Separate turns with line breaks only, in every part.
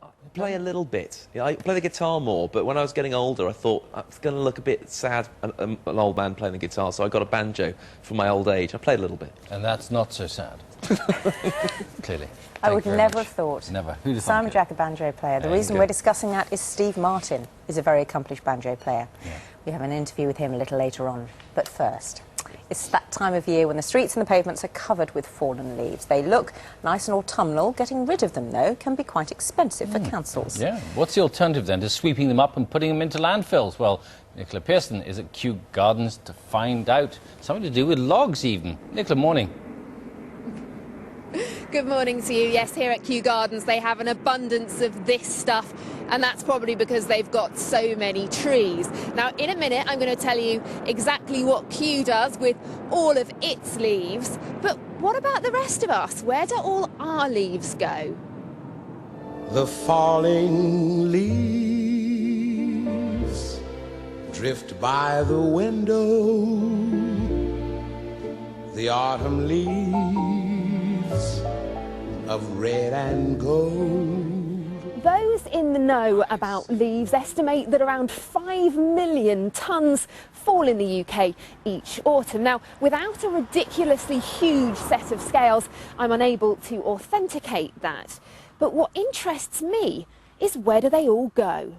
I play a little bit. I play the guitar more, but when I was getting older, I thought I was going to look a bit sad, an old man playing the guitar, so I got a banjo for my old age. I played a little bit.
And that's not so sad. Clearly.
I would never have thought.
Never. Who'd have
Simon Jack, a banjo player. The reason we're discussing that is Steve Martin is a very accomplished banjo player.
Yeah.
We have an interview with him a little later on. But first, it's that time of year when the streets and the pavements are covered with fallen leaves. They look nice and autumnal. Getting rid of them, though, can be quite expensive for councils.
Yeah. What's the alternative, then, to sweeping them up and putting them into landfills? Well, Nicola Pearson is at Kew Gardens to find out. Something to do with logs, even. Nicola, morning.
Good morning to you. Yes, here at Kew Gardens they have an abundance of this stuff, and that's probably because they've got so many trees. Now, in a minute, I'm going to tell you exactly what Kew does with all of its leaves. But what about the rest of us? Where do all our leaves go?
The falling leaves drift by the window. The autumn leaves of red and gold.
Those in the know about leaves estimate that around 5 million tonnes fall in the UK each autumn. Now, without a ridiculously huge set of scales, I'm unable to authenticate that. But what interests me is, where do they all go?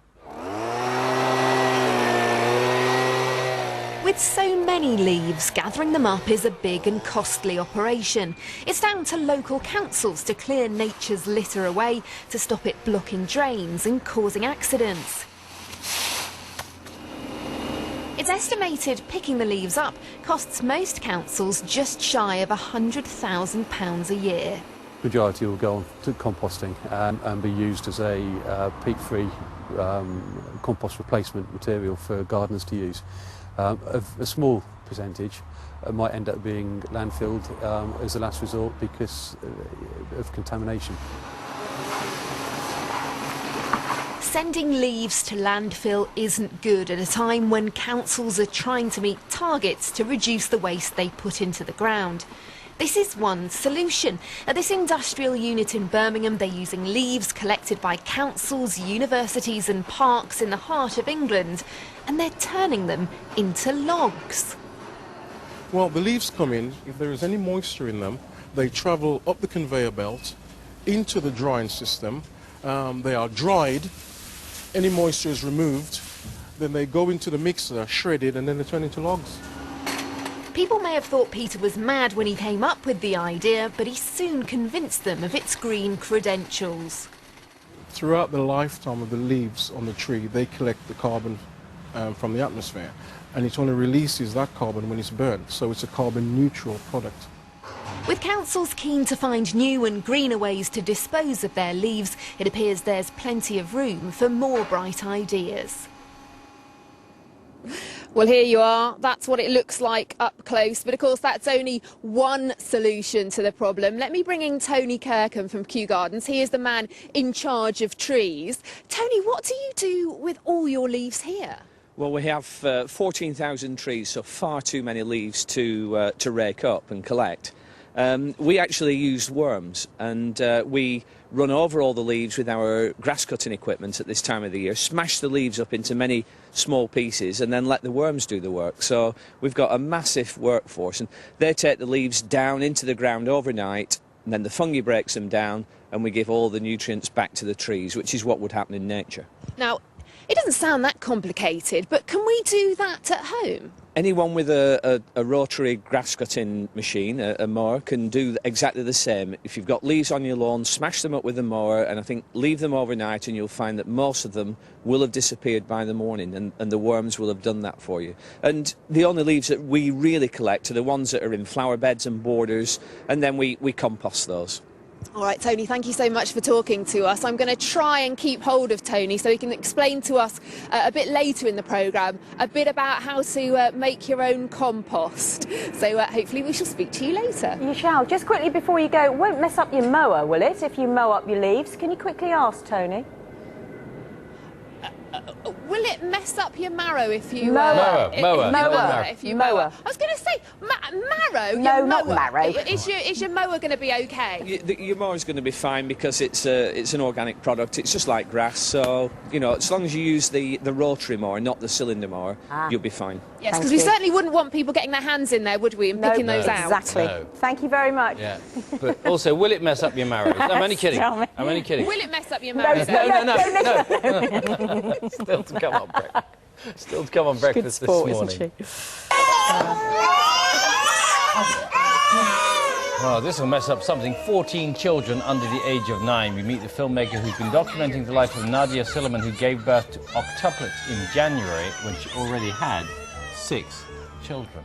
With so many leaves, gathering them up is a big and costly operation. It's down to local councils to clear nature's litter away, to stop it blocking drains and causing accidents. It's estimated picking the leaves up costs most councils just shy of £100,000 a year.
The majority will go on to composting and be used as a peat-free compost replacement material for gardeners to use. A small percentage might end up being landfilled as a last resort because of contamination.
Sending leaves to landfill isn't good at a time when councils are trying to meet targets to reduce the waste they put into the ground. This is one solution. At this industrial unit in Birmingham, they're using leaves collected by councils, universities and parks in the heart of England, and they're turning them into logs.
Well, the leaves come in, if there is any moisture in them, they travel up the conveyor belt into the drying system. They are dried, any moisture is removed, then they go into the mixer, shredded, and then they turn into logs.
People may have thought Peter was mad when he came up with the idea, but he soon convinced them of its green credentials.
Throughout the lifetime of the leaves on the tree, they collect the carbon from the atmosphere, and it only releases that carbon when it's burnt, so it's a carbon neutral product.
With councils keen to find new and greener ways to dispose of their leaves, it appears there's plenty of room for more bright ideas. Well, here you are. That's what it looks like up close. But of course, that's only one solution to the problem. Let me bring in Tony Kirkham from Kew Gardens. He is the man in charge of trees. Tony, what do you do with all your leaves here?
Well, we have 14,000 trees, so far too many leaves to rake up and collect. We actually use worms, and we run over all the leaves with our grass cutting equipment at this time of the year, smash the leaves up into many small pieces and then let the worms do the work. So we've got a massive workforce, and they take the leaves down into the ground overnight, and then the fungi breaks them down and we give all the nutrients back to the trees, which is what would happen in nature.
Now, it doesn't sound that complicated, but can we do that at home?
Anyone with a rotary grass cutting machine, a mower, can do exactly the same. If you've got leaves on your lawn, smash them up with a mower, and I think leave them overnight and you'll find that most of them will have disappeared by the morning, and the worms will have done that for you. And the only leaves that we really collect are the ones that are in flower beds and borders, and then we compost those.
All right, Tony, thank you so much for talking to us. I'm going to try and keep hold of Tony so he can explain to us a bit later in the programme a bit about how to make your own compost. So hopefully we shall speak to you later.
You shall. Just quickly before you go, it won't mess up your mower, will it, if you mow up your leaves? Can you quickly ask Tony?
Will will it mess up your marrow if you...
Mower.
If you mower. I was going to say, marrow?
No,
your
not
mower.
marrow.
Is your mower going to be OK?
Your mower's going to be fine because it's an organic product. It's just like grass, so, you know, as long as you use the rotary mower, not the cylinder mower, you'll be fine.
Yes, because we certainly wouldn't want people getting their hands in there, would we, and picking those out?
Exactly.
No.
Thank you very much.
Yeah. But also, will it mess up your marrow? I'm only kidding. I'm only kidding.
Will it mess up your marrow?
No. Still to come on breakfast. Still to come on breakfast this morning. Well, this will mess up something. 14 children under the age of 9. We meet the filmmaker who's been documenting the life of Nadia Silliman, who gave birth to octuplets in January when she already had 6 children.